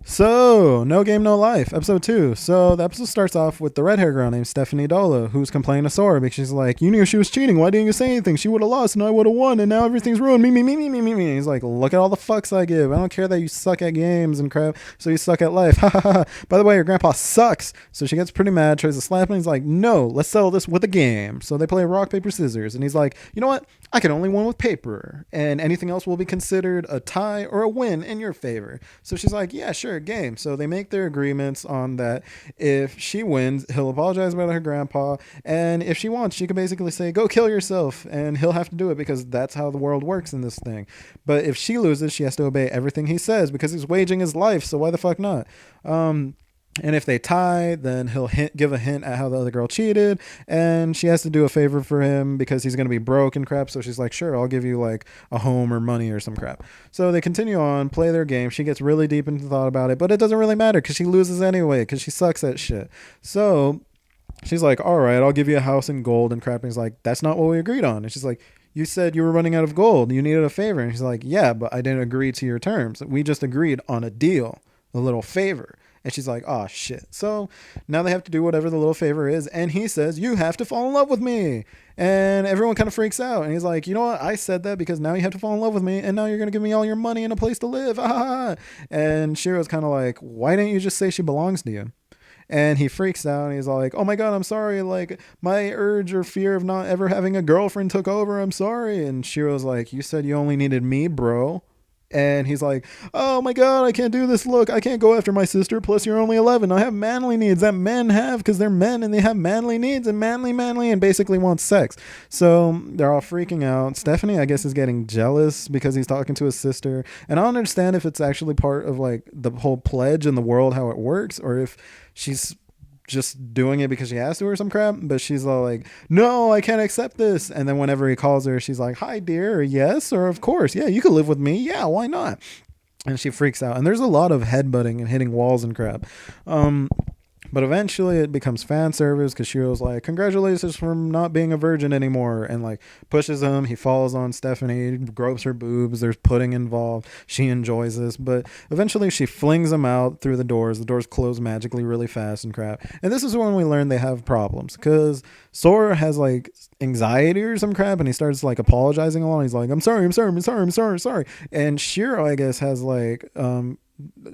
So, No Game, No Life, episode 2. So, the episode starts off with the red hair girl named Stephanie Dola, who's complaining to Sora because she's like, you knew she was cheating. Why didn't you say anything? She would have lost and I would have won, and now everything's ruined. Me. He's like, look at all the fucks I give. I don't care that you suck at games and crap, so you suck at life. Ha ha ha. By the way, your grandpa sucks. So she gets pretty mad, tries to slap him. He's like, no, let's settle this with a game. So they play rock, paper, scissors. And he's like, you know what? I can only win with paper, and anything else will be considered a tie or a win in your favor. So she's like, yeah, sure, game. So they make their agreements on that. If she wins, he'll apologize about her grandpa, and if she wants, she can basically say, go kill yourself, and he'll have to do it because that's how the world works in this thing. But if she loses, she has to obey everything he says because he's waging his life, so why the fuck not? And if they tie, then he'll give a hint at how the other girl cheated, and she has to do a favor for him because he's going to be broke and crap. So she's like, sure, I'll give you like a home or money or some crap. So they continue on, play their game. She gets really deep into thought about it, but it doesn't really matter because she loses anyway because she sucks at shit. So she's like, all right, I'll give you a house in gold and crap. And he's like, that's not what we agreed on. And she's like, you said you were running out of gold. You needed a favor. And he's like, yeah, but I didn't agree to your terms. We just agreed on a deal, a little favor. And she's like, oh, shit. So now they have to do whatever the little favor is. And he says, you have to fall in love with me. And everyone kind of freaks out. And he's like, you know what? I said that because now you have to fall in love with me. And now you're going to give me all your money and a place to live. And Shiro's kind of like, why didn't you just say she belongs to you? And he freaks out and he's like, oh my God, I'm sorry. Like, my urge or fear of not ever having a girlfriend took over. I'm sorry. And Shiro's like, you said you only needed me, bro. And he's like, oh my God, I can't do this. Look, I can't go after my sister. Plus, you're only 11. I have manly needs that men have because they're men and they have manly needs and manly and basically want sex. So they're all freaking out. Stephanie, I guess, is getting jealous because he's talking to his sister. And I don't understand if it's actually part of like the whole pledge in the world, how it works, or if she's just doing it because she has to or some crap. But she's all like, no, I can't accept this. And then whenever he calls her, she's like, hi dear, or yes, or of course, yeah, you could live with me, yeah, why not? And she freaks out, and there's a lot of headbutting and hitting walls and crap. But eventually it becomes fan service because Shiro's like, congratulations for not being a virgin anymore, and like pushes him. He falls on Stephanie, gropes her boobs. There's pudding involved. She enjoys this, but eventually she flings him out through the doors. The doors close magically really fast and crap. And this is when we learn they have problems because Sora has like anxiety or some crap, and he starts like apologizing a lot. He's like, I'm sorry. And Shiro, I guess, has like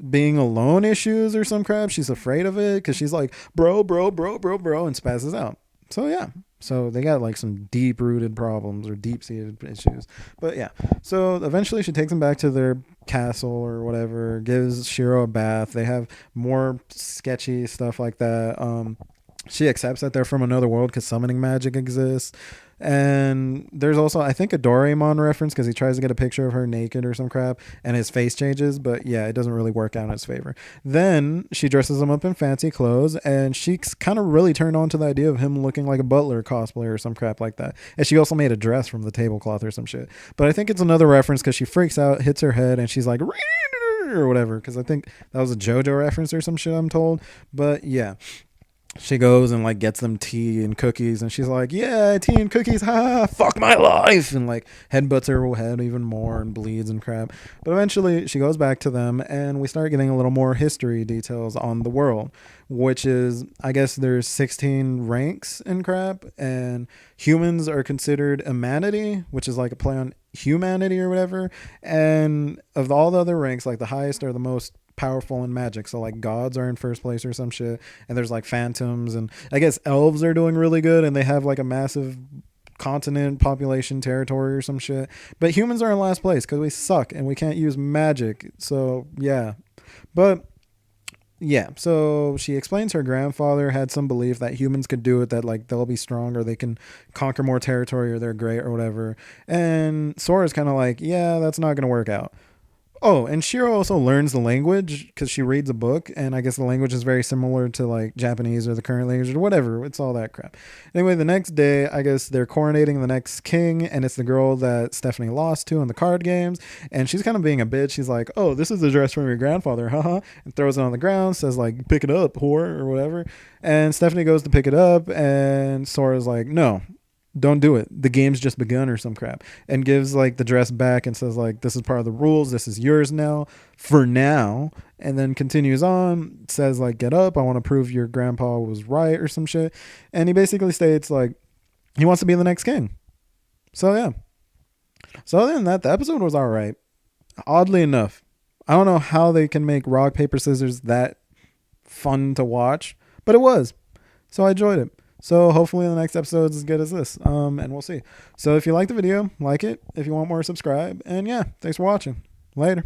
being alone issues or some crap. She's afraid of it because she's like, bro, and spazzes out. So yeah, so they got like some deep rooted problems or deep seated issues. But yeah, so eventually she takes them back to their castle or whatever, gives Shiro a bath. They have more sketchy stuff like that. She accepts that they're from another world because summoning magic exists. And there's also, I think, a Doraemon reference because he tries to get a picture of her naked or some crap and his face changes. But yeah, it doesn't really work out in his favor. Then she dresses him up in fancy clothes and she's kind of really turned on to the idea of him looking like a butler cosplayer or some crap like that. And she also made a dress from the tablecloth or some shit. But I think it's another reference because she freaks out, hits her head, and she's like, or whatever. Because I think that was a JoJo reference or some shit, I'm told. But yeah. She goes and like gets them tea and cookies, and she's like, yeah, tea and cookies, ha, fuck my life, and like headbutts her head even more and bleeds and crap. But eventually she goes back to them and we start getting a little more history details on the world, which is, I guess there's 16 ranks and crap, and humans are considered humanity, which is like a play on humanity or whatever. And of all the other ranks, like the highest are the most powerful in magic, so like gods are in first place or some shit, and there's like phantoms, and I guess elves are doing really good and they have like a massive continent population territory or some shit, but humans are in last place because we suck and we can't use magic. So yeah, but yeah, so she explains her grandfather had some belief that humans could do it, that like they'll be strong or they can conquer more territory or they're great or whatever. And Sora's kind of like, yeah, that's not gonna work out. Oh, and Shiro also learns the language because she reads a book, and I guess the language is very similar to like Japanese or the current language or whatever. It's all that crap. Anyway, the next day, I guess they're coronating the next king, and it's the girl that Stephanie lost to in the card games, and she's kind of being a bitch. She's like, oh, this is the dress from your grandfather, haha, and throws it on the ground, says like, pick it up, whore, or whatever. And Stephanie goes to pick it up, and Sora's like, no, Don't do it. The game's just begun or some crap. And gives like the dress back and says like, this is part of the rules. This is yours now for now. And then continues on, says like, get up. I want to prove your grandpa was right or some shit. And he basically states like, he wants to be the next king. So yeah. So other than that, the episode was all right. Oddly enough, I don't know how they can make rock, paper, scissors that fun to watch, but it was. So I enjoyed it. So hopefully the next episode is as good as this. And we'll see. So if you like the video, like it. If you want more, subscribe. And yeah, thanks for watching. Later.